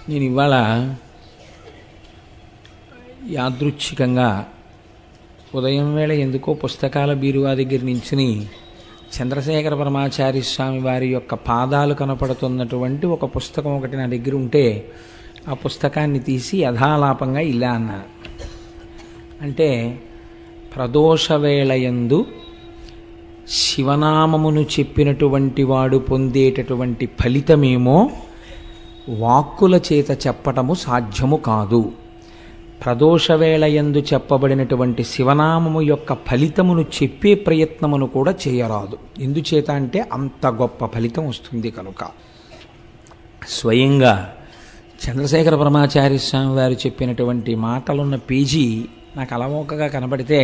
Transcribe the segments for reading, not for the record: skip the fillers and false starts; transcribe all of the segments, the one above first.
నేను ఇవాళ యాదృచ్ఛికంగా ఉదయం వేళ ఎందుకో పుస్తకాల బీరువా దగ్గర నించుని చంద్రశేఖర పరమాచార్య స్వామి వారి యొక్క పాదాలు కనపడుతున్నటువంటి ఒక పుస్తకం ఒకటి నా దగ్గర ఉంటే ఆ పుస్తకాన్ని తీసి యథాలాపంగా ఇలా అన్నాను. అంటే ప్రదోషవేళయందు శివనామమును చెప్పినటువంటి వాడు పొందేటటువంటి ఫలితమేమో వాక్కుల చేత చెప్పటము సాధ్యము కాదు. ప్రదోషవేళయందు చెప్పబడినటువంటి శివనామము యొక్క ఫలితమును చెప్పే ప్రయత్నమును కూడా చేయరాదు. ఎందుచేత అంటే అంత గొప్ప ఫలితం వస్తుంది కనుక. స్వయంగా చంద్రశేఖర పరమాచార్య స్వామి వారు చెప్పినటువంటి మాటలున్న పేజీ నాకు అలవోకగా కనబడితే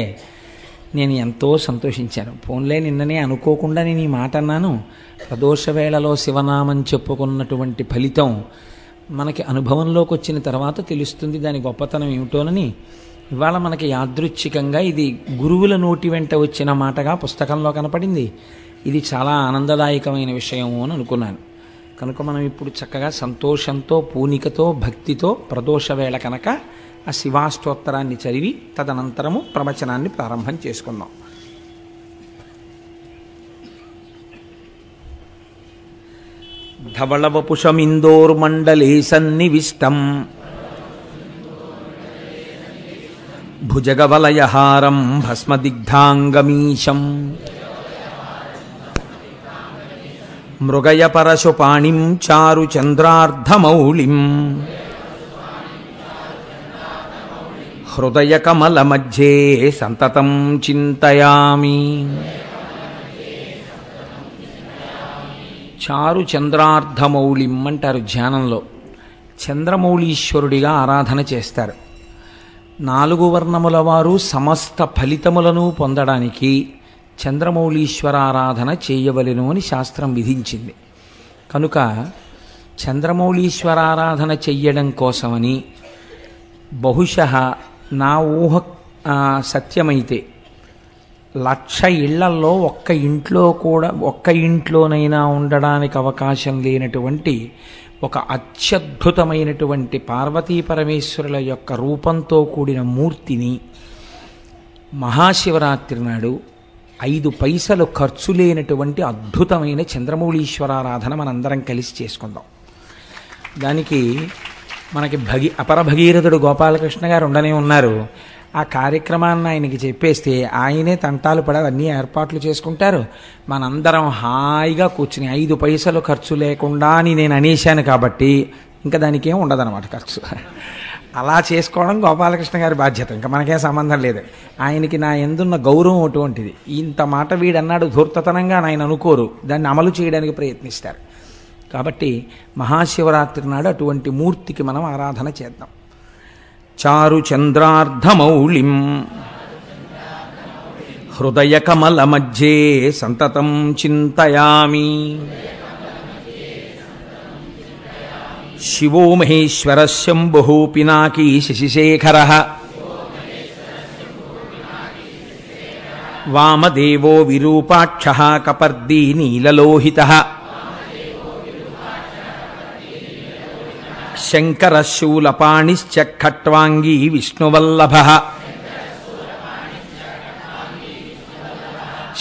నేను ఎంతో సంతోషించాను. ఫోన్లే నిన్ననే అనుకోకుండా నేను ఈ మాట అన్నాను. ప్రదోషవేళలో శివనామం చెప్పుకున్నటువంటి ఫలితం మనకి అనుభవంలోకి వచ్చిన తర్వాత తెలుస్తుంది దాని గొప్పతనం ఏమిటోనని. ఇవాళ మనకి యాదృచ్ఛికంగా ఇది గురువుల నోటి వెంట వచ్చిన మాటగా పుస్తకంలో కనపడింది. ఇది చాలా ఆనందదాయకమైన విషయము అని అనుకున్నాను. కనుక మనం ఇప్పుడు చక్కగా సంతోషంతో పూనికతో భక్తితో ప్రదోషవేళ కనుక ఆ శివాష్టోత్తరాన్ని చదివి తదనంతరము ప్రవచనాన్ని ప్రారంభం చేసుకుందాం. ధవళవపుషమిందోర్మండలే సన్నివిష్టం భుజగవలయహారం భస్మదిగ్ధాంగమీశం మృగయపరశుపాణిం చారుచంద్రార్ధమౌళిం హృదయకమలమధ్యే సంతతం చింతయామి. చారు చంద్రార్ధమౌళిం అంటారు ధ్యానంలో. చంద్రమౌళీశ్వరుడిగా ఆరాధన చేస్తారు. 4 వర్ణముల వారు సమస్త ఫలితములను పొందడానికి చంద్రమౌళీశ్వరారాధన చేయవలెను అని శాస్త్రం విధించింది. కనుక చంద్రమౌళీశ్వరారాధన చెయ్యడం కోసమని బహుశః నా ఊహ సత్యమైతే 1,00,000 ఇళ్లల్లో ఒక్క ఇంట్లోనైనా ఉండడానికి అవకాశం లేనటువంటి ఒక అత్యద్భుతమైనటువంటి పార్వతీ పరమేశ్వరుల యొక్క రూపంతో కూడిన మూర్తిని మహాశివరాత్రి నాడు 5 పైసలు ఖర్చు లేనటువంటి అద్భుతమైన చంద్రమౌళీశ్వరారాధన మనందరం కలిసి చేసుకుందాం. దానికి మనకి అపర భగీరథుడు గోపాలకృష్ణ గారు ఉండనే ఉన్నారు. ఆ కార్యక్రమాన్ని ఆయనకి చెప్పేస్తే ఆయనే తంటాలు పడి అన్నీ ఏర్పాట్లు చేసుకుంటారు. మనందరం హాయిగా కూర్చుని 5 పైసలు ఖర్చు లేకుండా అని నేను అనేశాను కాబట్టి ఇంకా దానికి ఏం ఉండదన్నమాట ఖర్చు. అలా చేసుకోవడం గోపాలకృష్ణ గారి బాధ్యత, ఇంకా మనకేం సంబంధం లేదు. ఆయనకి నా ఎందున్న గౌరవం అటువంటిది. ఇంత మాట వీడన్నాడు ధూర్తతనంగా ఆయన అనుకోరు, దాన్ని అమలు చేయడానికి ప్రయత్నిస్తారు. కాబట్టి మహాశివరాత్రి నాడు అటువంటి మూర్తికి మనం ఆరాధన చేద్దాం. చారు చంద్రార్ధమౌళిం హృదయకమలమధ్యే సంతతం చింతయామి. శివో మహేశ్వర శంభుః పినాకీ శశిశేఖరః వామదేవో విరూపాక్షః కపర్దీ నీలలోహితః శంకరః శూలపాణిశ్చ ఖట్వాంగీ విష్ణువల్లభః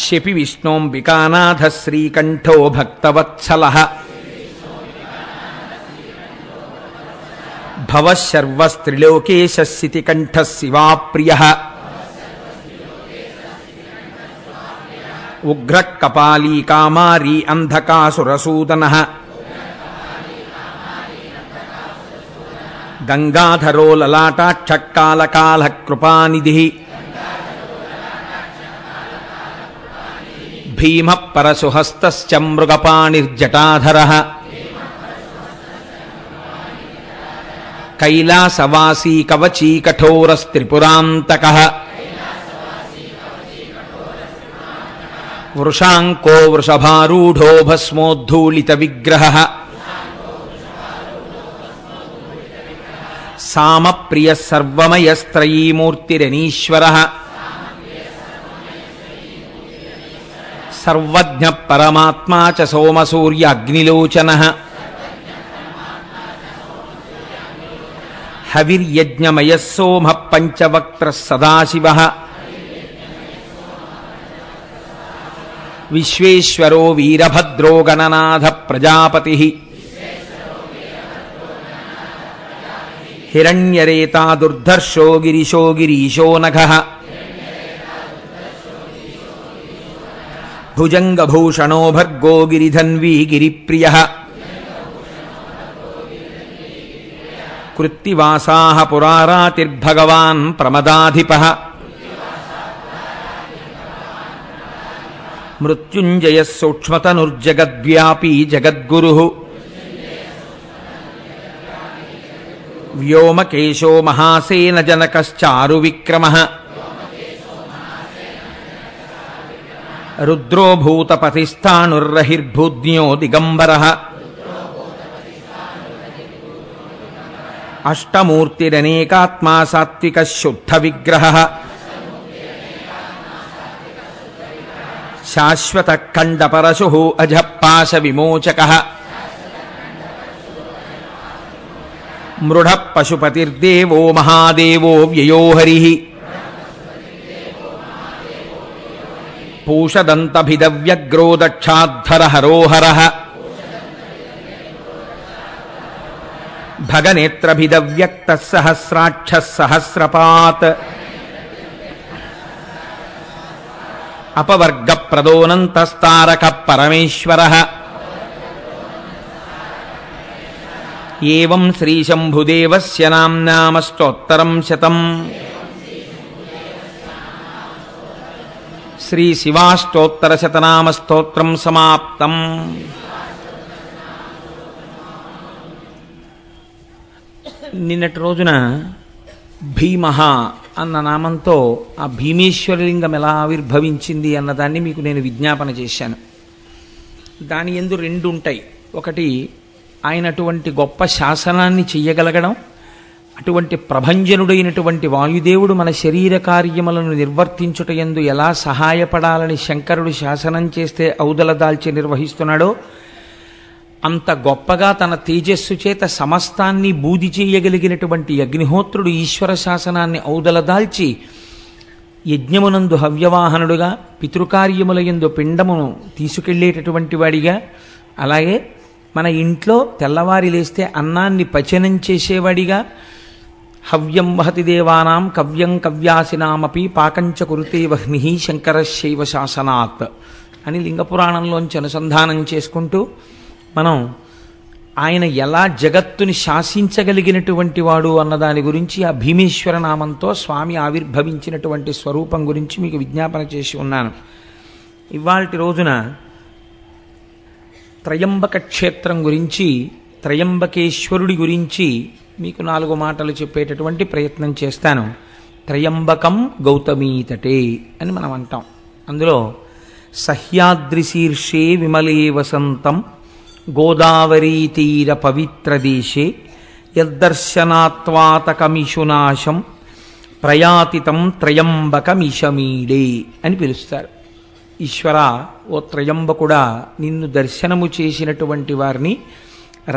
శపి విష్ణోంబికానాథః శ్రీకంఠో భక్తవత్సలః భవః సర్వస్త్రిలోకేశः శితికంఠः శివాప్రియః ఉగ్రః కపాలీ కామారీ అంధకాసురసూదనః గంగాధరో లలాటాక్షః కాలకాలః కృపానిధిః భీమః పరశుహస్తశ్చ మృగపాణిర్జటాధరః కైలాసవాసీ కవచీ కఠోరస్త్రిపురాంతకః వృషాంకో వృషభారూఢో భస్మోద్ధూళిత విగ్రహః సామప్రియః సర్వమయస్త్రయీమూర్తిరనీశ్వరః సర్వజ్ఞః పరమాత్మా చ సోమసూర్య అగ్నిలోచనః హవిర్యజ్ఞమయ సోమ పంచవక్త్ర సదాశివ విశ్వేశ్వరో వీరభద్రో గణనాథ ప్రజాపతి హిరణ్యరేతా దుర్ధర్షో గిరిశో గిరీశో నఘః భుజంగభూషణో భర్గో గిరిధన్వీ గిరిప్రియః కృత్తివాసాః పురారాతిర్భగవాన్ ప్రమదాధిపః మృత్యుంజయః సూక్ష్మతనుర్జగద్వ్యాపీ జగద్గురుః వ్యోమకేశో మహాసేన జనకశ్చారు విక్రమః రుద్రో భూతపతిస్థాణుర్రహిర్భూజ్ఞో దిగంబరః అష్టమూర్తిరనేకాత్మా సాత్వికः శుద్ధ విగ్రహः శాశ్వతః ఖండపరశుః అజః పాశ విమోచకः మృఢః పశుపతిర్దేవో మహాదేవో వ్యయో హరిః పూషదంతభిదవ్యగ్రో దక్షాద్ధర హరోహరః భగనేత్రభిదవ్యక్తః సహస్రాక్షః సహస్రపాత్ అపవర్గప్రదోనంతస్తారకః పరమేశ్వరః ఏవం శ్రీశంభుదేవస్య నామ్నామష్టోత్తరం శతం శ్రీశివాష్టోత్తరశతనామస్తోత్రం సమాప్తం. నిన్నటి రోజున భీమః అన్న నామంతో ఆ భీమేశ్వరలింగం ఎలా ఆవిర్భవించింది అన్నదాన్ని మీకు నేను విజ్ఞాపన చేశాను. దాని యందు రెండు ఉంటాయి. ఒకటి, ఆయన అటువంటి గొప్ప శాసనాన్ని చెయ్యగలగడం, అటువంటి ప్రభంజనుడైనటువంటి వాయుదేవుడు మన శరీర కార్యములను నిర్వర్తించుట యందు ఎలా సహాయపడాలని శంకరుడు శాసనం చేస్తే ఔదల దాల్చి నిర్వహిస్తున్నాడో అంత గొప్పగా తన తేజస్సు చేత సమస్తాన్ని బూది చేయగలిగినటువంటి అగ్నిహోత్రుడు ఈశ్వర శాసనాన్ని ఔదల దాల్చి యజ్ఞమునందు హవ్యవాహనుడుగా, పితృకార్యముల యందు పిండమును తీసుకెళ్లేటటువంటి వాడిగా, అలాగే మన ఇంట్లో తెల్లవారి లేస్తే అన్నాన్ని పచనం చేసేవాడిగా, హవ్యం వహతి దేవానాం కవ్యం కవ్యాసినామపి పాకంచ కురుతే వహ్ని శంకరశైవ శాసనాత్ అని లింగపురాణంలోంచి అనుసంధానం చేసుకుంటూ మనం ఆయన ఎలా జగత్తుని శాసించగలిగినటువంటి వాడు అన్నదాని గురించి ఆ భీమేశ్వర నామంతో స్వామి ఆవిర్భవించినటువంటి స్వరూపం గురించి మీకు విజ్ఞాపన చేసి ఉన్నాను. ఇవాల్టి రోజున త్రయంబక క్షేత్రం గురించి, త్రయంబకేశ్వరుడి గురించి మీకు 4 మాటలు చెప్పేటటువంటి ప్రయత్నం చేస్తాను. త్రయంబకం గౌతమీతటే అని మనం అంటాం. అందులో సహ్యాద్రి శీర్షే విమలే వసంతం గోదావరీ తీర పవిత్ర దేశే యద్దర్శనాత్వాతకమిషునాశం ప్రయాతితం త్రయంబకమిషమీడే అని పిలుస్తారు. ఈశ్వర, ఓ త్రయంబకుడా, నిన్ను దర్శనము చేసినటువంటి వారిని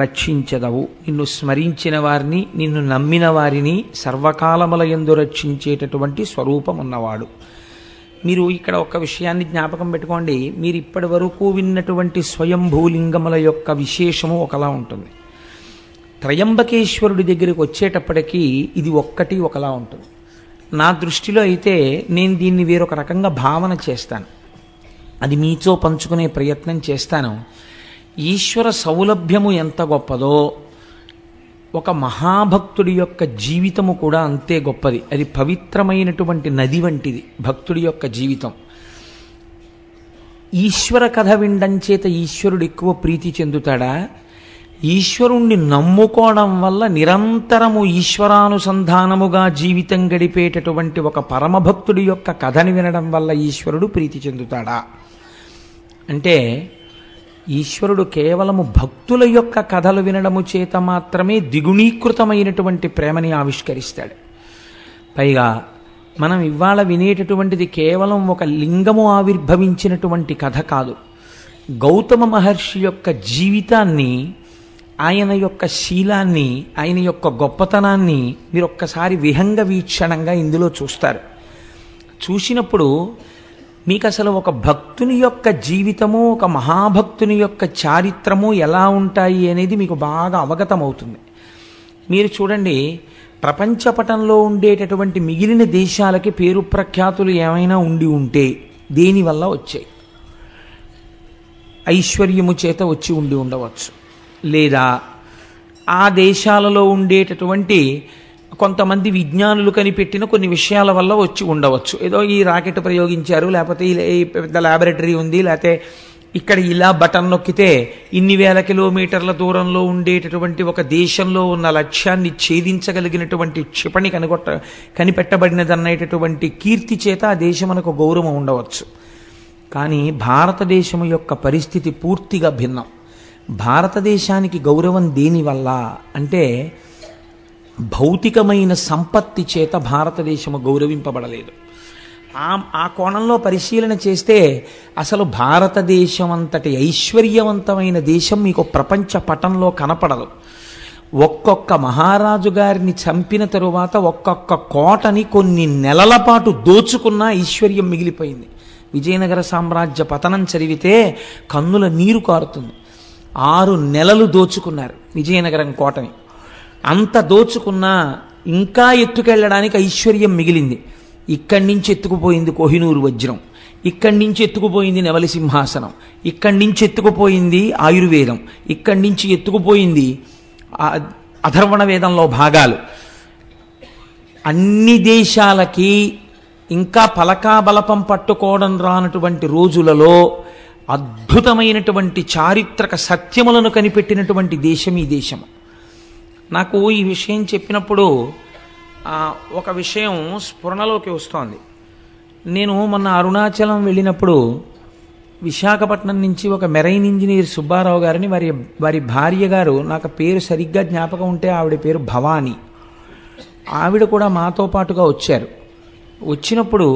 రక్షించదవు. నిన్ను స్మరించిన వారిని, నిన్ను నమ్మిన వారిని సర్వకాలములయందు రక్షించేటటువంటి స్వరూపం ఉన్నవాడు. మీరు ఇక్కడ ఒక విషయాన్ని జ్ఞాపకం పెట్టుకోండి. మీరు ఇప్పటి వరకు విన్నటువంటి స్వయంభూలింగముల యొక్క విశేషము ఒకలా ఉంటుంది. త్రయంబకేశ్వరుడి దగ్గరికి వచ్చేటప్పటికీ ఇది ఒక్కటి ఒకలా ఉంటుంది. నా దృష్టిలో అయితే నేను దీన్ని వేరొక రకంగా భావన చేస్తాను. అది మీతో పంచుకునే ప్రయత్నం చేస్తాను. ఈశ్వర సౌలభ్యము ఎంత గొప్పదో ఒక మహాభక్తుడి యొక్క జీవితము కూడా అంతే గొప్పది. అది పవిత్రమైనటువంటి నది వంటిది భక్తుడి యొక్క జీవితం. ఈశ్వర కథ వినడం చేత ఈశ్వరుడు ఎక్కువ ప్రీతి చెందుతాడా? ఈశ్వరుణ్ణి నమ్ముకోవడం వల్ల నిరంతరము ఈశ్వరానుసంధానముగా జీవితం గడిపేటటువంటి ఒక పరమభక్తుడి యొక్క కథని వినడం వల్ల ఈశ్వరుడు ప్రీతి చెందుతాడా? అంటే ఈశ్వరుడు కేవలము భక్తుల యొక్క కథలు వినడము చేత మాత్రమే ద్విగుణీకృతమైనటువంటి ప్రేమని ఆవిష్కరిస్తాడు. పైగా మనం ఇవాళ వినేటటువంటిది కేవలం ఒక లింగము ఆవిర్భవించినటువంటి కథ కాదు. గౌతమ మహర్షి యొక్క జీవితాన్ని ఆయన యొక్క శీలాన్ని, ఆయన యొక్క గొప్పతనాన్ని మీరు ఒక్కసారి విహంగ వీక్షణంగా ఇందులో చూస్తారు. చూసినప్పుడు మీకు అసలు ఒక భక్తుని యొక్క జీవితము, ఒక మహాభక్తుని యొక్క చారిత్రము ఎలా ఉంటాయి అనేది మీకు బాగా అవగతమవుతుంది. మీరు చూడండి, ప్రపంచపటంలో ఉండేటటువంటి మిగిలిన దేశాలకి పేరు ప్రఖ్యాతులు ఏమైనా ఉండి ఉంటే దేనివల్ల వచ్చాయి? ఐశ్వర్యము చేత వచ్చి ఉండి ఉండవచ్చు, లేదా ఆ దేశాలలో ఉండేటటువంటి కొంతమంది విజ్ఞానులు కనిపెట్టిన కొన్ని విషయాల వల్ల వచ్చి ఉండవచ్చు. ఏదో ఈ రాకెట్ ప్రయోగించారు, లేకపోతే ఈ పెద్ద ల్యాబొరేటరీ ఉంది, లేకపోతే ఇక్కడ ఇలా బటన్ నొక్కితే ఇన్ని వేల కిలోమీటర్ల దూరంలో ఉండేటటువంటి ఒక దేశంలో ఉన్న లక్ష్యాన్ని ఛేదించగలిగినటువంటి క్షిపణి కనిపెట్టబడినదనేటటువంటి కీర్తి చేత ఆ దేశమునకు గౌరవం ఉండవచ్చు. కానీ భారతదేశం యొక్క పరిస్థితి పూర్తిగా భిన్నం. భారతదేశానికి గౌరవం దేనివల్ల అంటే భౌతికమైన సంపత్తి చేత భారతదేశము గౌరవింపబడలేదు. ఆ కోణంలో పరిశీలన చేస్తే అసలు భారతదేశం అంతటి ఐశ్వర్యవంతమైన దేశం మీకు ప్రపంచ పటంలో కనపడదు. ఒక్కొక్క మహారాజు గారిని చంపిన తరువాత ఒక్కొక్క కోటని కొన్ని నెలల పాటు దోచుకున్న ఐశ్వర్యం మిగిలిపోయింది. విజయనగర సామ్రాజ్య పతనం చదివితే కన్నుల నీరు కారుతుంది. 6 నెలలు దోచుకున్నారు విజయనగరం కోటని. అంత దోచుకున్నా ఇంకా ఎత్తుకెళ్ళడానికి ఐశ్వర్యం మిగిలింది. ఇక్కడి నుంచి ఎత్తుకుపోయింది కోహినూరు వజ్రం, ఇక్కడి నుంచి ఎత్తుకుపోయింది నెమలి సింహాసనం, ఇక్కడి నుంచి ఎత్తుకుపోయింది ఆయుర్వేదం, ఇక్కడి నుంచి ఎత్తుకుపోయింది అథర్వణ వేదంలో భాగాలు. అన్ని దేశాలకి ఇంకా పలకాబలపం పట్టుకోవడం రానటువంటి రోజులలో అద్భుతమైనటువంటి చారిత్రక సత్యములను కనిపెట్టినటువంటి దేశం ఈ దేశము. నాకు ఈ విషయం చెప్పినప్పుడు ఒక విషయం స్ఫురణలోకి వస్తోంది. నేను మొన్న అరుణాచలం వెళ్ళినప్పుడు విశాఖపట్నం నుంచి ఒక మెరైన్ ఇంజనీర్ సుబ్బారావు గారిని, వారి భార్య గారు, నాకు పేరు సరిగ్గా జ్ఞాపకం ఉంటే ఆవిడ పేరు భవానీ, ఆవిడ కూడా మాతో పాటుగా వచ్చారు. వచ్చినప్పుడు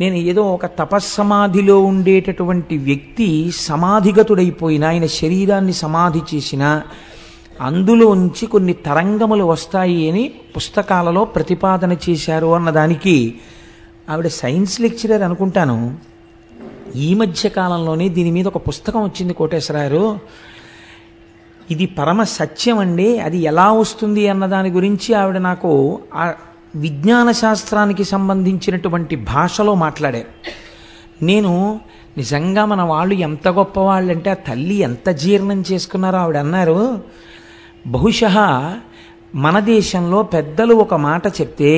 నేను ఏదో ఒక తపస్సమాధిలో ఉండేటటువంటి వ్యక్తి సమాధిగతుడైపోయిన, ఆయన శరీరాన్ని సమాధి చేసిన అందులోంచి కొన్ని తరంగములు వస్తాయి అని పుస్తకాలలో ప్రతిపాదన చేశారు అన్నదానికి ఆవిడ సైన్స్ లెక్చరర్ అనుకుంటాను. ఈ మధ్య కాలంలోనే దీని మీద ఒక పుస్తకం వచ్చింది కోటేశ్వరారు, ఇది పరమ సత్యం అండి, అది ఎలా వస్తుంది అన్న దాని గురించి ఆవిడ నాకు ఆ విజ్ఞాన శాస్త్రానికి సంబంధించినటువంటి భాషలో మాట్లాడారు. నేను నిజంగా మన వాళ్ళు ఎంత గొప్పవాళ్ళంటే ఆ తల్లి ఎంత జీర్ణం చేసుకున్నారో ఆవిడ అన్నారు. బహుశः మన దేశంలో పెద్దలు ఒక మాట చెప్తే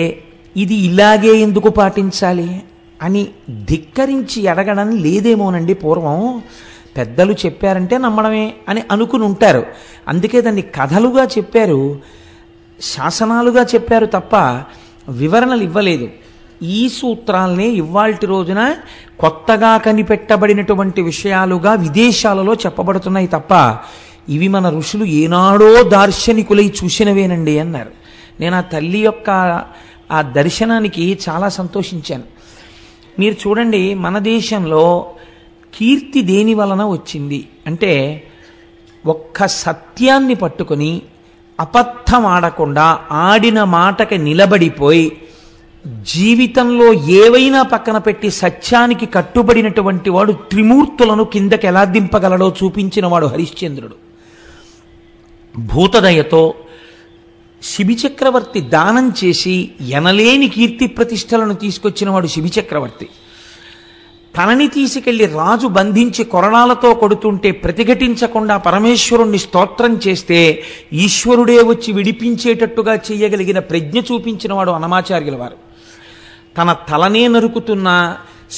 ఇది ఇలాగే ఎందుకు పాటించాలి అని ధిక్కరించి అడగడం లేదేమోనండి. పూర్వం పెద్దలు చెప్పారంటే నమ్మడమే అని అనుకుని ఉంటారు. అందుకే దాన్ని కథలుగా చెప్పారు, శాసనాలుగా చెప్పారు తప్ప వివరణలు ఇవ్వలేదు. ఈ సూత్రాలనే ఇవాల్టి రోజున కొత్తగా కనిపెట్టబడినటువంటి విషయాలుగా విదేశాలలో చెప్పబడుతున్నాయి తప్ప ఇవి మన ఋషులు ఏనాడో దార్శనికులై చూసినవేనండి అన్నారు. నేను ఆ తల్లి యొక్క ఆ దర్శనానికి చాలా సంతోషించాను. మీరు చూడండి, మన దేశంలో కీర్తి దేని వలన వచ్చింది అంటే ఒక్క సత్యాన్ని పట్టుకొని అబద్ధం ఆడకుండా ఆడిన మాటకి నిలబడిపోయి జీవితంలో ఏవైనా పక్కన పెట్టి సత్యానికి కట్టుబడినటువంటి వాడు త్రిమూర్తులను కిందకి ఎలా దింపగలడో చూపించిన వాడు హరిశ్చంద్రుడు. భూతదయతో శిబిచక్రవర్తి దానం చేసి ఎనలేని కీర్తి ప్రతిష్టలను తీసుకొచ్చిన వాడు శిబిచక్రవర్తి. తనని తీసుకెళ్లి రాజు బంధించి కొరడాలతో కొడుతుంటే ప్రతిఘటించకుండా పరమేశ్వరుణ్ణి స్తోత్రం చేస్తే ఈశ్వరుడే వచ్చి విడిపించేటట్టుగా చేయగలిగిన ప్రజ్ఞ చూపించిన వాడు అన్నమాచార్యుల వారు. తన తలనే నరుకుతున్న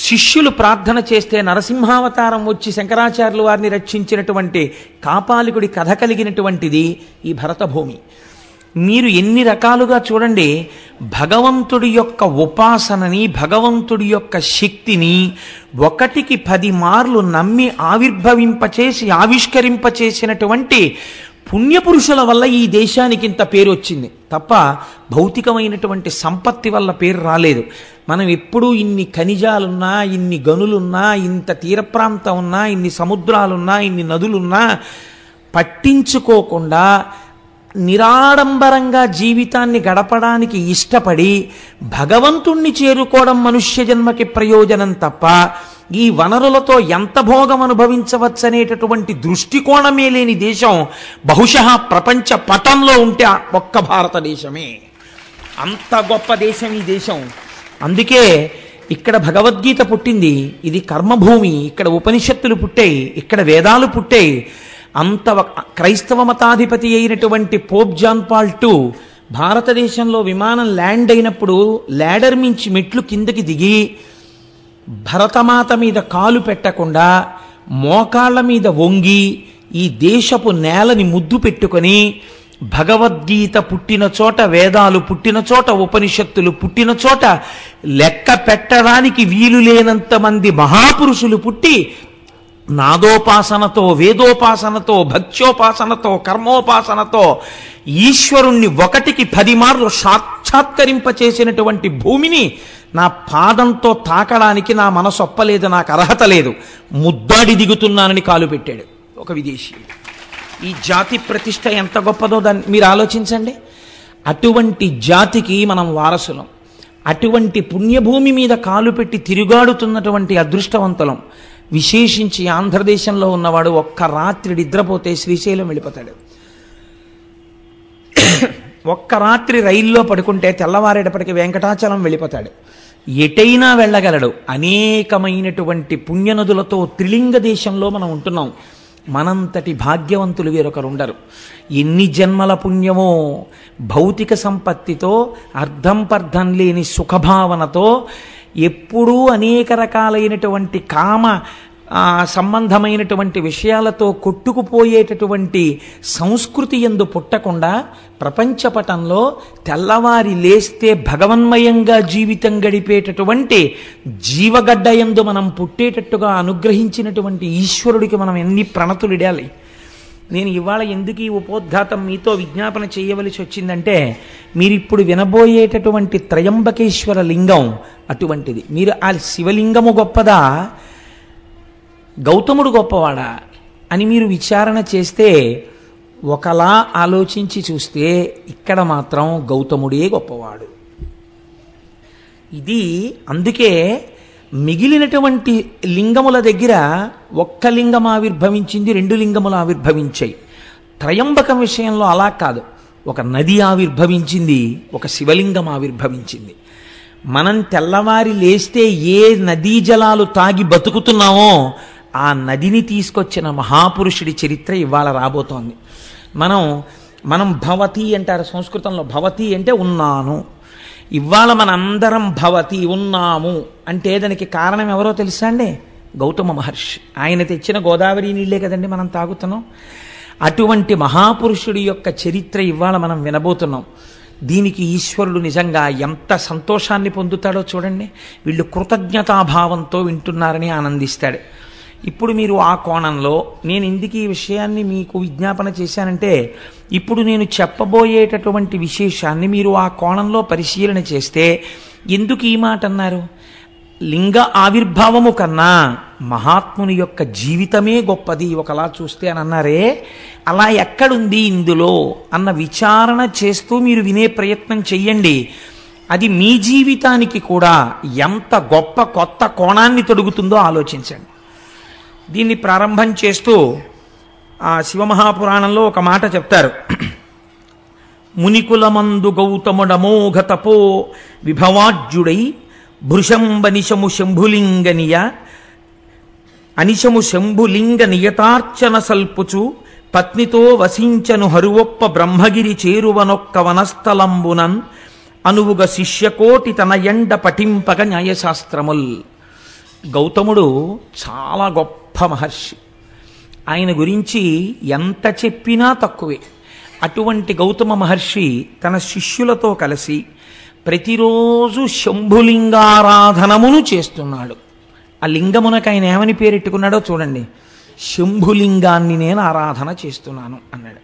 శిష్యులు ప్రార్థన చేస్తే నరసింహావతారం వచ్చి శంకరాచార్యుల వారిని రక్షించినటువంటి కాపాలికుడి కథ కలిగినటువంటిది ఈ భరతభూమి. మీరు ఎన్ని రకాలుగా చూడండి, భగవంతుడి యొక్క ఉపాసనని, భగవంతుడి యొక్క శక్తిని 1కి 10 మార్లు నమ్మి ఆవిర్భవింపచేసి ఆవిష్కరింపచేసినటువంటి పుణ్యపురుషుల వల్ల ఈ దేశానికి ఇంత పేరు వచ్చింది తప్ప భౌతికమైనటువంటి సంపత్తి వల్ల పేరు రాలేదు. మనం ఎప్పుడూ ఇన్ని ఖనిజాలున్నా, ఇన్ని గనులున్నా, ఇంత తీర ప్రాంతం ఉన్నా, ఇన్ని సముద్రాలున్నా, ఇన్ని నదులున్నా పట్టించుకోకుండా నిరాడంబరంగా జీవితాన్ని గడపడానికి ఇష్టపడి భగవంతుణ్ణి చేరుకోవడం మనుష్య జన్మకి ప్రయోజనం తప్ప ఈ వనరులతో ఎంత భోగం అనుభవించవచ్చనేటటువంటి దృష్టికోణమే లేని దేశం బహుశः ప్రపంచ పటంలో ఉంటే ఒక్క భారతదేశమే. అంత గొప్ప దేశం ఈ దేశం. అందుకే ఇక్కడ భగవద్గీత పుట్టింది. ఇది కర్మభూమి. ఇక్కడ ఉపనిషత్తులు పుట్టాయి, ఇక్కడ వేదాలు పుట్టాయి. అంత క్రైస్తవ మతాధిపతి అయినటువంటి పోప్ జాన్ పాల్ II భారతదేశంలో విమానం ల్యాండ్ అయినప్పుడు ల్యాడర్ మించి మెట్లు కిందకి దిగి భరతమాత మీద కాలు పెట్టకుండా మోకాళ్ళ మీద వంగి ఈ దేశపు నేలని ముద్దు పెట్టుకొని భగవద్గీత పుట్టిన చోట, వేదాలు పుట్టిన చోట, ఉపనిషత్తులు పుట్టిన చోట లెక్క పెట్టడానికి వీలు లేనంత మంది మహాపురుషులు పుట్టి నాదోపాసనతో, వేదోపాసనతో, భక్త్యోపాసనతో, కర్మోపాసనతో ఈశ్వరుణ్ణి 1కి 10 మార్లు సాక్షాత్కరింపచేసినటువంటి భూమిని నా పాదంతో తాకడానికి నా మనసు ఒప్పలేదు, నాకు అర్హత లేదు, ముద్దాడి దిగుతున్నానని కాలు పెట్టాడు ఒక విదేశీ. ఈ జాతి ప్రతిష్ట ఎంత గొప్పదో దాన్ని మీరు ఆలోచించండి. అటువంటి జాతికి మనం వారసులం. అటువంటి పుణ్యభూమి మీద కాలు పెట్టి తిరుగాడుతున్నటువంటి అదృష్టవంతులం. విశేషించి ఆంధ్రదేశంలో ఉన్నవాడు ఒక్క రాత్రి నిద్రపోతే శ్రీశైలం వెళ్ళిపోతాడు. ఒక్క రాత్రి రైల్లో పడుకుంటే తెల్లవారేటప్పటికి వెంకటాచలం వెళ్ళిపోతాడు. ఎటైనా వెళ్ళగలడు. అనేకమైనటువంటి పుణ్యనదులతో త్రిలింగ దేశంలో మనం ఉంటున్నాం. మనంతటి భాగ్యవంతులు వేరొకరు ఉండరు. ఎన్ని జన్మల పుణ్యమో భౌతిక సంపత్తితో, అర్థం పర్థం లేని సుఖభావనతో ఎప్పుడూ అనేక రకాలైనటువంటి కామ సంబంధమైనటువంటి విషయాలతో కొట్టుకుపోయేటటువంటి సంస్కృతి యందు పుట్టకుండా ప్రపంచపటంలో తెల్లవారి లేస్తే భగవన్మయంగా జీవితం గడిపేటటువంటి జీవగడ్డ యందు మనం పుట్టేటట్టుగా అనుగ్రహించినటువంటి ఈశ్వరుడికి మనం ఎన్ని ప్రణతులిడాలి. నేను ఇవాళ ఎందుకు ఈ ఉపోద్ఘాతం మీతో విజ్ఞాపన చేయవలసి వచ్చిందంటే, మీరిప్పుడు వినబోయేటటువంటి త్రయంబకేశ్వర లింగం అటువంటిది. మీరు ఆ శివలింగము గొప్పదా, గౌతముడు గొప్పవాడా అని మీరు విచారణ చేస్తే, ఒకలా ఆలోచించి చూస్తే ఇక్కడ మాత్రం గౌతముడే గొప్పవాడు. ఇది అందుకే మిగిలినటువంటి లింగముల దగ్గర ఒక్క లింగం ఆవిర్భవించింది, 2 లింగములు ఆవిర్భవించాయి. త్రయంబకం విషయంలో అలా కాదు. ఒక నది ఆవిర్భవించింది, ఒక శివలింగం ఆవిర్భవించింది. మనం తెల్లవారి లేస్తే ఏ నదీ జలాలు తాగి బతుకుతున్నామో ఆ నదిని తీసుకొచ్చిన మహాపురుషుడి చరిత్ర ఇవాళ రాబోతోంది. మనం భవతి అంటారు సంస్కృతంలో. భవతి అంటే ఉన్నాను. ఇవాళ మనందరం భవతి ఉన్నాము అంటే దానికి కారణం ఎవరో తెలుసా అండి? గౌతమ మహర్షి. ఆయన తెచ్చిన గోదావరి నీళ్ళే కదండి మనం తాగుతున్నాం. అటువంటి మహాపురుషుడి యొక్క చరిత్ర ఇవాళ మనం వినబోతున్నాం. దీనికి ఈశ్వరుడు నిజంగా ఎంత సంతోషాన్ని పొందుతాడో చూడండి. వీళ్ళు కృతజ్ఞతాభావంతో వింటున్నారని ఆనందిస్తాడు. ఇప్పుడు మీరు ఆ కోణంలో నేను ఎందుకు ఈ విషయాన్ని మీకు విజ్ఞాపన చేశానంటే, ఇప్పుడు నేను చెప్పబోయేటటువంటి విశేషాన్ని మీరు ఆ కోణంలో పరిశీలన చేస్తే, ఎందుకు ఈ మాట అన్నారు? లింగ ఆవిర్భావము కన్నా మహాత్ముని యొక్క జీవితమే గొప్పది ఒకలా చూస్తే అని అన్నారే, అలా ఎక్కడుంది ఇందులో అన్న విచారణ చేస్తూ మీరు వినే ప్రయత్నం చెయ్యండి. అది మీ జీవితానికి కూడా ఎంత గొప్ప కొత్త కోణాన్ని తొడుగుతుందో ఆలోచించండి. దీన్ని ప్రారంభం చేస్తూ ఆ శివమహాపురాణంలో ఒక మాట చెప్తారు. మునికులమందు గౌతముడమోఘ తపో విభవాజ్యుడై భృశంబనిశము శంభులింగనియ అనిశము శంభులింగ నియతార్చన సల్పుచు పత్నితో వసించను హరువొప్ప బ్రహ్మగిరి చేరువనొక్క వనస్థలంబునన్ అనువుగ శిష్యకోటి తన ఎండ పఠింపగ న్యాయశాస్త్రముల్. గౌతముడు చాలా గొప్ప మహర్షి. ఆయన గురించి ఎంత చెప్పినా తక్కువే. అటువంటి గౌతమ మహర్షి తన శిష్యులతో కలిసి ప్రతిరోజు శంభులింగారాధనమును చేస్తున్నాడు. ఆ లింగమునకు ఆయన ఏమని పేరెట్టుకున్నాడో చూడండి. శంభులింగాన్ని నేను ఆరాధన చేస్తున్నాను అన్నాడు.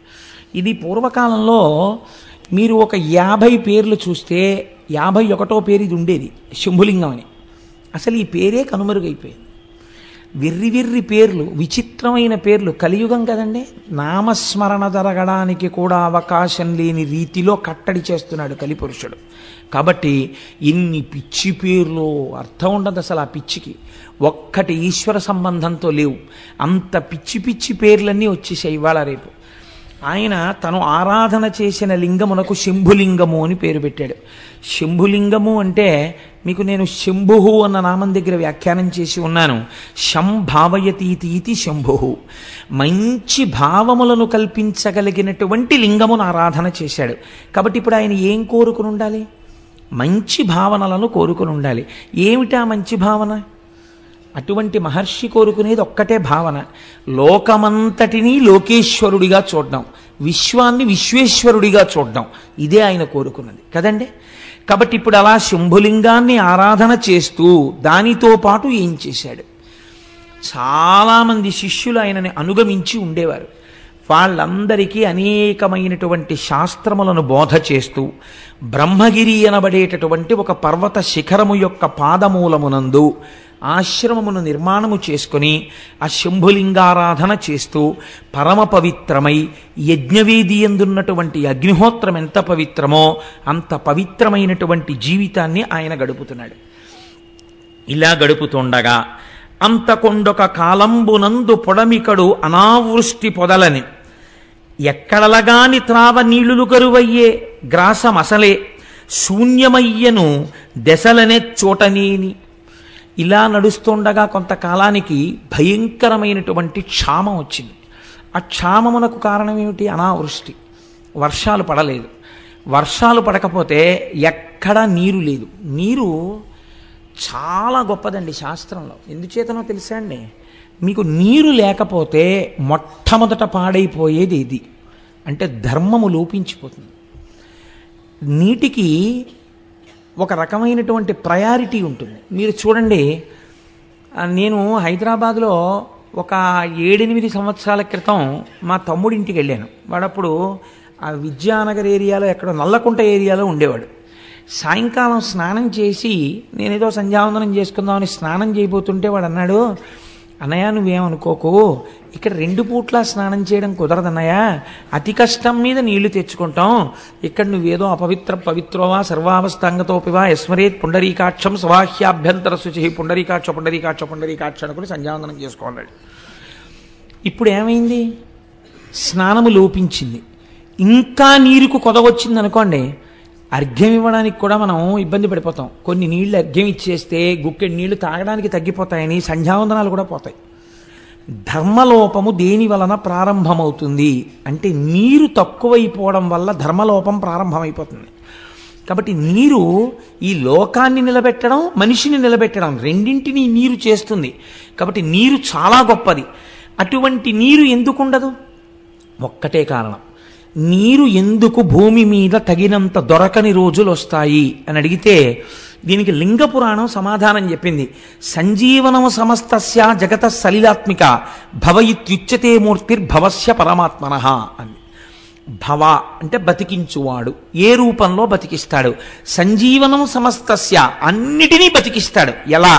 ఇది పూర్వకాలంలో మీరు ఒక 50 పేర్లు చూస్తే 51వ పేరు ఇది ఉండేది, శంభులింగం అని. అసలు ఈ పేరే కనుమరుగైపోయింది. వెర్రి వెర్రి పేర్లు, విచిత్రమైన పేర్లు. కలియుగం కదండి, నామస్మరణ జరగడానికి కూడా అవకాశం లేని రీతిలో కట్టడి చేస్తున్నాడు కలిపురుషుడు. కాబట్టి ఇన్ని పిచ్చి పేర్లు, అర్థం ఉండదు అసలు ఆ పిచ్చికి. ఒక్కటి ఈశ్వర సంబంధంతో లేవు. అంత పిచ్చి పిచ్చి పేర్లన్నీ వచ్చేసాయి ఇవాళ రేపు. ఆయన తను ఆరాధన చేసిన లింగమునకు శంభులింగము అని పేరు పెట్టాడు. శంభులింగము అంటే మీకు నేను శంభుహు అన్న నామం దగ్గర వ్యాఖ్యానం చేసి ఉన్నాను. శంభావయతీతి శంభుహు, మంచి భావములను కల్పించగలిగినటువంటి లింగమును ఆరాధన చేశాడు. కాబట్టి ఇప్పుడు ఆయన ఏం కోరుకుని ఉండాలి? మంచి భావనలను కోరుకుని ఉండాలి. ఏమిటా మంచి భావన? అటువంటి మహర్షి కోరుకునేది ఒక్కటే భావన, లోకమంతటినీ లోకేశ్వరుడిగా చూడడం, విశ్వాన్ని విశ్వేశ్వరుడిగా చూడడం. ఇదే ఆయన కోరుకున్నది కదండి. కాబట్టి ఇప్పుడు అలా శంభులింగాన్ని ఆరాధన చేస్తూ దానితో పాటు ఏం చేశాడు? చాలామంది శిష్యులు ఆయనని అనుగమించి ఉండేవారు. వాళ్ళందరికీ అనేకమైనటువంటి శాస్త్రములను బోధ చేస్తూ బ్రహ్మగిరి అనబడేటటువంటి ఒక పర్వత శిఖరము యొక్క పాదమూలమునందు ఆశ్రమమును నిర్మాణము చేసుకుని ఆ శంభులింగారాధన చేస్తూ పరమ పవిత్రమై, యజ్ఞవేది ఎందున్నటువంటి అగ్నిహోత్రం ఎంత పవిత్రమో అంత పవిత్రమైనటువంటి జీవితాన్ని ఆయన గడుపుతున్నాడు. ఇలా గడుపుతుండగా అంతకొండొక కాలంబునందు పొడమికడు అనావృష్టి పొదలని, ఎక్కడలగాని త్రావ నీళ్లులు కరువయ్యే గ్రాసమసలే శూన్యమయ్యను దశలనే చోటనేని. ఇలా నడుస్తుండగా కొంతకాలానికి భయంకరమైనటువంటి క్షామం వచ్చింది. ఆ క్షామమునకు కారణం ఏమిటి? అనావృష్టి. వర్షాలు పడలేదు. వర్షాలు పడకపోతే ఎక్కడా నీరు లేదు. నీరు చాలా గొప్పదండి శాస్త్రంలో. ఎందుచేతనో తెలుసా అండి? మీకు నీరు లేకపోతే మొట్టమొదట పాడైపోయేది ఇది అంటే ధర్మము లోపించిపోతుంది. నీటికి ఒక రకమైనటువంటి ప్రయారిటీ ఉంటుంది. మీరు చూడండి, నేను హైదరాబాద్లో ఒక 7-8 సంవత్సరాల క్రితం మా తమ్ముడింటికి వెళ్ళాను. వాడప్పుడు ఆ విద్యానగర్ ఏరియాలో ఎక్కడో నల్లకుంట ఏరియాలో ఉండేవాడు. సాయంకాలం స్నానం చేసి నేనేదో సంధ్యావందనం చేసుకుందామని స్నానం చేయబోతుంటే వాడు అన్నాడు, అన్నయ్య నువ్వేమనుకోకు, ఇక్కడ 2 పూట్ల స్నానం చేయడం కుదరదన్నయ్య, అతి కష్టం మీద నీళ్లు తెచ్చుకుంటాం. ఇక్కడ నువ్వేదో పవిత్రోవా సర్వావస్థాంగతోపివా యస్మరేత్ పుండరీకాక్షం స్వాహ్యాభ్యంతర శుచి పుండరీకాక్ష పుండరీకాక్ష పుండరీకాక్ష అనుకుని సంధ్యావందనం చేసుకోన్నాడు. ఇప్పుడు ఏమైంది? స్నానము లోపించింది. ఇంకా నీరుకు కొదవచ్చింది అనుకోండి, అర్ఘ్యం ఇవ్వడానికి కూడా మనం ఇబ్బంది పడిపోతాం. కొన్ని నీళ్లు అర్ఘ్యం ఇచ్చేస్తే గుక్కెడి నీళ్లు తాగడానికి తగ్గిపోతాయని సంధ్యావందనాలు కూడా పోతాయి. ధర్మలోపము దేని వలన ప్రారంభమవుతుంది అంటే నీరు తక్కువైపోవడం వల్ల ధర్మలోపం ప్రారంభమైపోతుంది. కాబట్టి నీరు ఈ లోకాన్ని నిలబెట్టడం, మనిషిని నిలబెట్టడం రెండింటినీ నీరు చేస్తుంది. కాబట్టి నీరు చాలా గొప్పది. అటువంటి నీరు ఎందుకు ఉండదు? ఒక్కటే కారణం, నీరు ఎందుకు భూమి మీద తగినంత దొరకని రోజులు వస్తాయి అని అడిగితే దీనికి లింగ పురాణం సమాధానం చెప్పింది. సంజీవనము సమస్తస్య జగత సలిలాత్మిక భవయిత్యుచ్యతే మూర్తిర్భవస్య పరమాత్మనః అని. భవ అంటే బతికించువాడు, ఏ రూపంలో బతికిస్తాడు? సంజీవనం సమస్తస్య, అన్నిటినీ బతికిస్తాడు. ఎలా?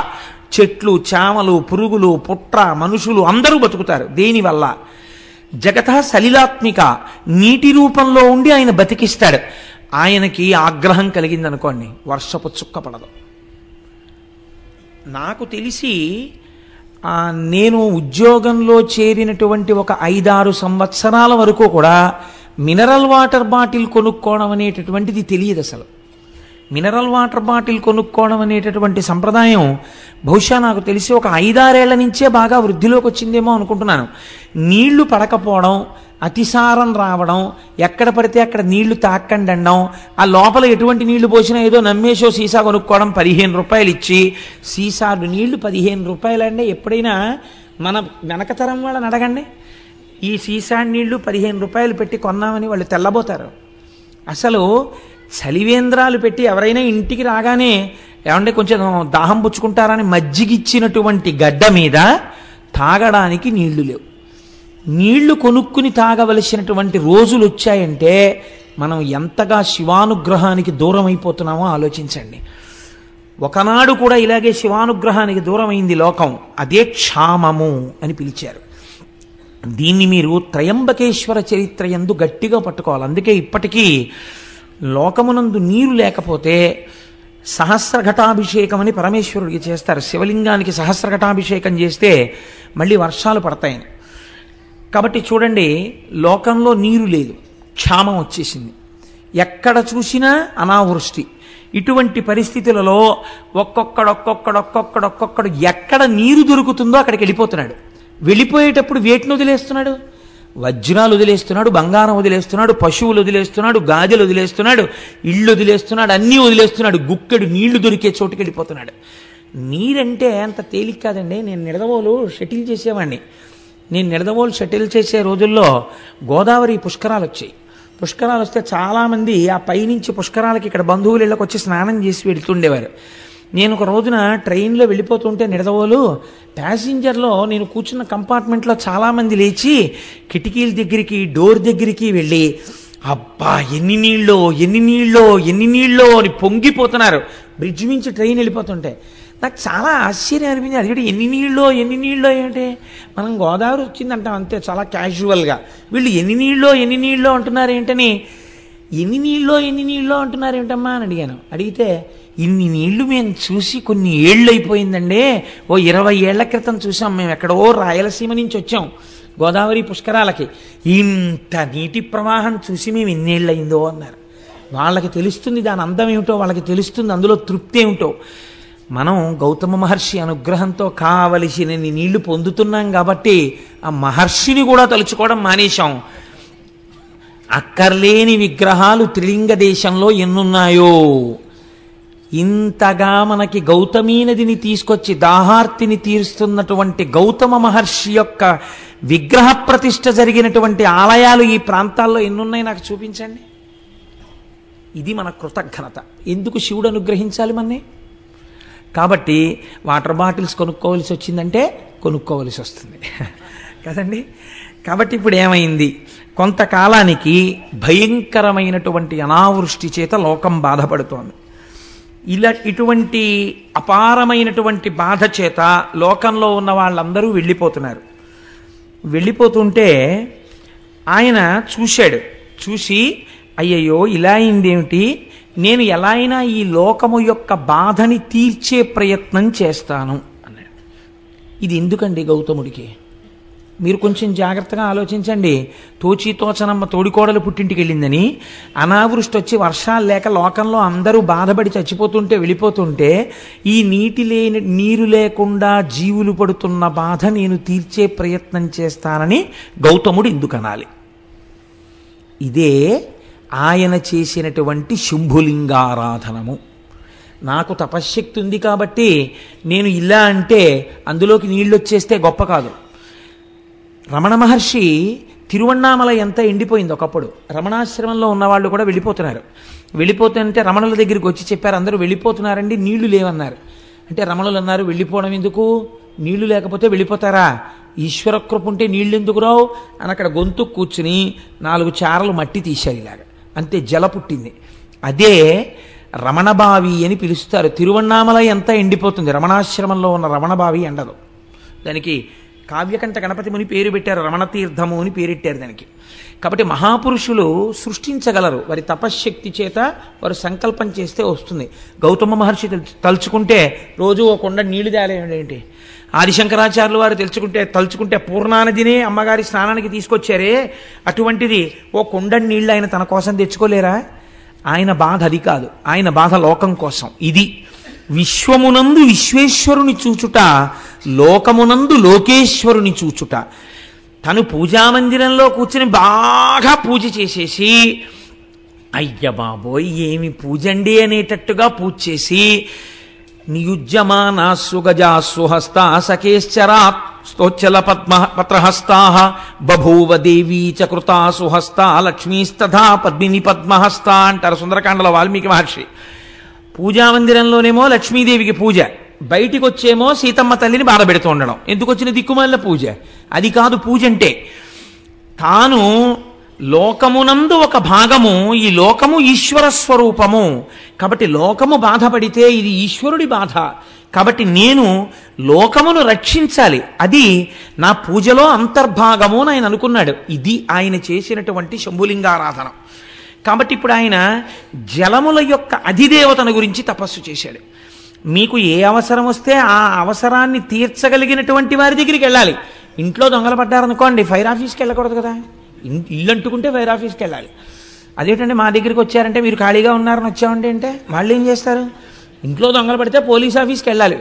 చెట్లు, చామలు, పురుగులు, పుట్ర, మనుషులు అందరూ బతుకుతారు. దేనివల్ల? జగత సలిలాత్మిక, నీటి రూపంలో ఉండి ఆయన బతికిస్తాడు. ఆయనకి ఆగ్రహం కలిగిందనుకోండి, వర్షపు చుక్క పడదు. నాకు తెలిసి నేను ఉద్యోగంలో చేరినటువంటి ఒక 5-6 సంవత్సరాల వరకు కూడా మినరల్ వాటర్ బాటిల్ కొనుక్కోవడం అనేటటువంటిది తెలియదు అసలు. మినరల్ వాటర్ బాటిల్ కొనుక్కోవడం అనేటటువంటి సంప్రదాయం బహుశా నాకు తెలిసి ఒక 5-6 ఏళ్ల నుంచే బాగా వృద్ధిలోకి వచ్చిందేమో అనుకుంటున్నాను. నీళ్లు పడకపోవడం, అతిసారం రావడం, ఎక్కడ పడితే అక్కడ నీళ్లు తాక్కండి అనడం, ఆ లోపల ఎటువంటి నీళ్లు పోసినా ఏదో నమ్మేసో సీసా కొనుక్కోవడం, 15 రూపాయలు ఇచ్చి సీసాలు నీళ్లు 15 రూపాయలు అండి. ఎప్పుడైనా మన వెనకతరం వాళ్ళని అడగండి, ఈ సీసా నీళ్లు 15 రూపాయలు పెట్టి కొన్నామని వాళ్ళు తెల్లబోతారు. అసలు చలివేంద్రాలు పెట్టి ఎవరైనా ఇంటికి రాగానే ఏమంటే కొంచెం దాహం పుచ్చుకుంటారని మజ్జిగిచ్చినటువంటి గడ్డ మీద తాగడానికి నీళ్లు లేవు. నీళ్లు కొనుక్కుని తాగవలసినటువంటి రోజులు వచ్చాయంటే మనం ఎంతగా శివానుగ్రహానికి దూరం అయిపోతున్నామో ఆలోచించండి. ఒకనాడు కూడా ఇలాగే శివానుగ్రహానికి దూరమైంది లోకం. అదే క్షామము అని పిలిచారు. దీన్ని మీరు త్రయంబకేశ్వర చరిత్ర యందు గట్టిగా పట్టుకోవాలి. అందుకే ఇప్పటికీ లోకమునందు నీరు లేకపోతే సహస్రఘటాభిషేకం అని పరమేశ్వరుడికి చేస్తారు. శివలింగానికి సహస్రఘటాభిషేకం చేస్తే మళ్ళీ వర్షాలు పడతాయని. కాబట్టి చూడండి, లోకంలో నీరు లేదు, క్షామం వచ్చేసింది, ఎక్కడ చూసినా అనావృష్టి. ఇటువంటి పరిస్థితులలో ఒక్కొక్కడు ఎక్కడ నీరు దొరుకుతుందో అక్కడికి వెళ్ళిపోతున్నాడు. వెళ్ళిపోయేటప్పుడు వేటిని వదిలేస్తున్నాడు? వజ్రాలు వదిలేస్తున్నాడు, బంగారం వదిలేస్తున్నాడు, పశువులు వదిలేస్తున్నాడు, గాజులు వదిలేస్తున్నాడు, ఇళ్ళు వదిలేస్తున్నాడు, అన్నీ వదిలేస్తున్నాడు. గుక్కెడు నీళ్లు దొరికే చోటుకి వెళ్ళిపోతున్నాడు. నీరంటే అంత తేలిక కాదండి. నేను నిడదవోలు షటిల్ చేసేవాడిని. నేను నిడదవోలు షటిల్ చేసే రోజుల్లో గోదావరి పుష్కరాలు వచ్చాయి. పుష్కరాలు వస్తే చాలామంది ఆ పైనుంచి పుష్కరాలకి ఇక్కడ బంధువులు ఇళ్ళకి వచ్చి స్నానం చేసి వెళ్తుండేవారు. నేను ఒక రోజున ట్రైన్లో వెళ్ళిపోతుంటే నిడదవోలు ప్యాసింజర్లో నేను కూర్చున్న కంపార్ట్మెంట్లో చాలామంది లేచి కిటికీల దగ్గరికి, డోర్ దగ్గరికి వెళ్ళి అబ్బా ఎన్ని నీళ్ళో అని పొంగిపోతున్నారు. బ్రిడ్జ్ మించి ట్రైన్ వెళ్ళిపోతుంటే నాకు చాలా ఆశ్చర్యం అనిపించింది. అది ఎన్ని నీళ్ళో ఏంటి, మనం గోదావరి వచ్చిందంటాం అంతే చాలా క్యాజువల్గా. వీళ్ళు ఎన్ని నీళ్ళో అంటున్నారు ఏంటని, ఎన్ని నీళ్ళో అంటున్నారు ఏంటమ్మా అని అడిగాను. అడిగితే ఇన్ని నీళ్లు మేము చూసి కొన్ని ఏళ్ళు అయిపోయిందండి, ఓ 20 ఏళ్ల క్రితం చూసాం, మేము ఎక్కడో రాయలసీమ నుంచి వచ్చాం గోదావరి పుష్కరాలకి, ఇంత నీటి ప్రవాహం చూసి మేము ఎన్నేళ్ళు అయిందో అన్నారు. వాళ్ళకి తెలుస్తుంది దాని అందం ఏమిటో, వాళ్ళకి తెలుస్తుంది అందులో తృప్తి ఏమిటో. మనం గౌతమ మహర్షి అనుగ్రహంతో కావలసినన్ని నీళ్లు పొందుతున్నాం కాబట్టి ఆ మహర్షిని కూడా తలుచుకోవడం మానేశాం. అక్కర్లేని విగ్రహాలు త్రిలింగ దేశంలో ఎన్నున్నాయో. ఇంతగా మనకి గౌతమీ నదిని తీసుకొచ్చి దాహార్తిని తీరుస్తున్నటువంటి గౌతమ మహర్షి యొక్క విగ్రహ ప్రతిష్ఠ జరిగినటువంటి ఆలయాలు ఈ ప్రాంతాల్లో ఎన్నున్నాయి నాకు చూపించండి. ఇది మన కృతజ్ఞత. ఎందుకు శివుడు అనుగ్రహించాలి మనని? కాబట్టి వాటర్ బాటిల్స్ కొనుక్కోవలసి వచ్చిందంటే కొనుక్కోవలసి వస్తుంది కదండి. కాబట్టి ఇప్పుడు ఏమైంది, కొంతకాలానికి భయంకరమైనటువంటి అనావృష్టి చేత లోకం బాధపడుతోంది. ఇటువంటి అపారమైనటువంటి బాధ చేత లోకంలో ఉన్న వాళ్ళందరూ వెళ్ళిపోతున్నారు. వెళ్ళిపోతుంటే ఆయన చూశాడు. చూసి అయ్యయ్యో ఇలా అయిందేమిటి, నేను ఎలా అయినా ఈ లోకము యొక్క బాధని తీర్చే ప్రయత్నం చేస్తాను అన్నాడు. ఇది ఎందుకండి గౌతముడికి? మీరు కొంచెం జాగ్రత్తగా ఆలోచించండి. తోచనమ్మ తోడికోడలు పుట్టింటికి వెళ్ళిందని, అనావృష్టి వచ్చి వర్షాలు లేక లోకంలో అందరూ బాధపడి చచ్చిపోతుంటే వెళ్ళిపోతుంటే, ఈ నీరు లేకుండా జీవులు పడుతున్న బాధ నేను తీర్చే ప్రయత్నం చేస్తానని గౌతముడు ఎందుకు అనాలి? ఇదే ఆయన చేసినటువంటి శంభులింగారాధనము. నాకు తపశ్శక్తి ఉంది కాబట్టి నేను ఇలా అంటే అందులోకి నీళ్ళు వచ్చేస్తే గొప్ప కాదు. రమణ మహర్షి తిరువణ్ణామల ఎంత ఎండిపోయింది ఒకప్పుడు. రమణాశ్రమంలో ఉన్నవాళ్ళు కూడా వెళ్ళిపోతున్నారు. వెళ్ళిపోతుంటే రమణుల దగ్గరికి వచ్చి చెప్పారు, అందరూ వెళ్ళిపోతున్నారండి, నీళ్లు లేవన్నారు. అంటే రమణులు అన్నారు, వెళ్ళిపోవడం ఎందుకు, నీళ్లు లేకపోతే వెళ్ళిపోతారా, ఈశ్వర కృప ఉంటే నీళ్ళు ఎందుకు రావు అని అక్కడ గొంతు కూర్చుని 4 చారలు మట్టి తీశారు. ఇలాగా అంతే జల పుట్టింది. అదే రమణబావి అని పిలుస్తారు. తిరువణ్ణామల ఎంత ఎండిపోతుంది, రమణాశ్రమంలో ఉన్న రమణబావి ఎండదు. దానికి కావ్యకంఠ గణపతి ముని పేరు పెట్టారు, రమణతీర్థము అని పేరెట్టారు దానికి. కాబట్టి మహాపురుషులు సృష్టించగలరు, వారి తపశ్శక్తి చేత వారు సంకల్పం చేస్తే వస్తుంది. గౌతమ మహర్షి తలుచుకుంటే రోజు ఓ కొండ నీళ్లు తేలేంటి, ఆదిశంకరాచార్యులు వారు తలుచుకుంటే పూర్ణానదినే అమ్మగారి స్నానానికి తీసుకొచ్చారే, అటువంటిది ఓ కొండ నీళ్లు ఆయన తన కోసం తెచ్చుకోలేరా? ఆయన బాధ అది కాదు, ఆయన బాధ లోకం కోసం. ఇది విశ్వమునందు విశ్వేశ్వరుని చూచుట, లోకమునందు లోకేశ్వరుని చూచుట. తను పూజామందిరంలో కూర్చుని బాగా పూజ చేసేసి, అయ్య బాబోయ్ ఏమి పూజండి అనేటట్టుగా పూజ చేసి, నియుజ్యమానా సుగజా సుహస్తా సకేశ్చరా స్తోచ్చల పత్రహస్తా బభూవ దేవీ చకృతా సుహస్తా లక్ష్మీస్తథా పద్మిని పద్మహస్తా అంటారు సుందరకాండలో వాల్మీకి మహర్షి. పూజామందిరంలోనేమో లక్ష్మీదేవికి పూజ, బయటికి వచ్చేమో సీతమ్మ తల్లిని బాధ పెడుతూ ఉండడం. ఎందుకు వచ్చిన దిక్కుమాలిన పూజ? అది కాదు పూజ అంటే. తాను లోకమునందు ఒక భాగము, ఈ లోకము ఈశ్వర స్వరూపము కాబట్టి లోకము బాధపడితే ఇది ఈశ్వరుడి బాధ. కాబట్టి నేను లోకమును రక్షించాలి, అది నా పూజలో అంతర్భాగము అని ఆయన అనుకున్నాడు. ఇది ఆయన చేసినటువంటి శంభులింగారాధన. కాబట్టి ఇప్పుడు ఆయన జలముల యొక్క అధిదేవతను గురించి తపస్సు చేశాడు. మీకు ఏ అవసరం వస్తే ఆ అవసరాన్ని తీర్చగలిగినటువంటి వారి దగ్గరికి వెళ్ళాలి. ఇంట్లో దొంగలు పడ్డారనుకోండి, ఫైర్ ఆఫీస్కి వెళ్ళకూడదు కదా, ఇల్లు అంటుకుంటే ఫైర్ ఆఫీస్కి వెళ్ళాలి. అదేంటంటే మా దగ్గరికి వచ్చారంటే మీరు ఖాళీగా ఉన్నారని వచ్చామంటే అంటే వాళ్ళు ఏం చేస్తారు? ఇంట్లో దొంగలు పడితే పోలీస్ ఆఫీస్కి వెళ్ళాలి.